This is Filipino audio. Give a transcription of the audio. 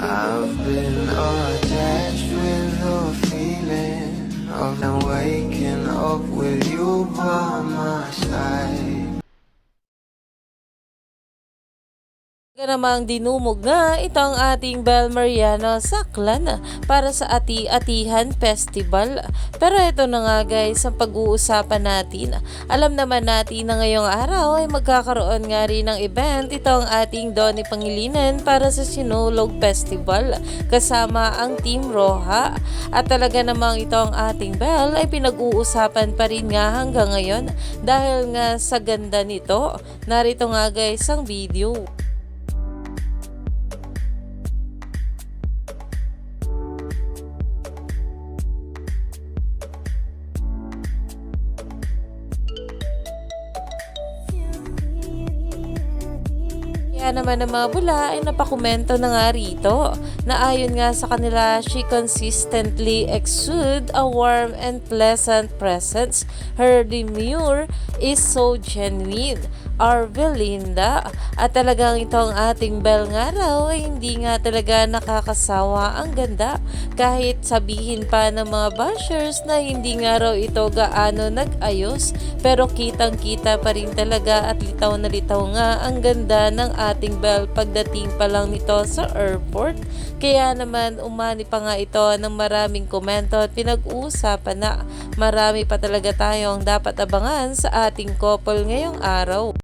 I've been attached with the feeling of now waking up with you by my side. Namang dinumog nga itong ating Bel Mariano Saklan para sa Ati-Atihan Festival. Pero ito na nga guys ang pag-uusapan natin. Alam naman natin na ngayong araw ay magkakaroon nga rin ng event itong ating Donnie Pangilinan para sa Sinulog Festival kasama ang Team Roja. At talaga namang itong ating Bel ay pinag-uusapan pa rin nga hanggang ngayon dahil nga sa ganda nito. Narito nga guys ang video. Kaya naman ng mga bula ay napakomento na nga rito na ayon nga sa kanila, she consistently exude a warm and pleasant presence. Her demeanor is so genuine. Arvelinda. At talagang itong ating Bel nga raw ay hindi nga talaga nakakasawa, ang ganda. Kahit sabihin pa ng mga bashers na hindi nga raw ito gaano nag-ayos, pero kitang kita pa rin talaga at litaw na litaw nga ang ganda ng ating Bel pagdating pa lang nito sa airport. Kaya naman umani pa nga ito ng maraming komento at pinag-uusapan na marami pa talaga tayong dapat abangan sa ating couple ngayong araw.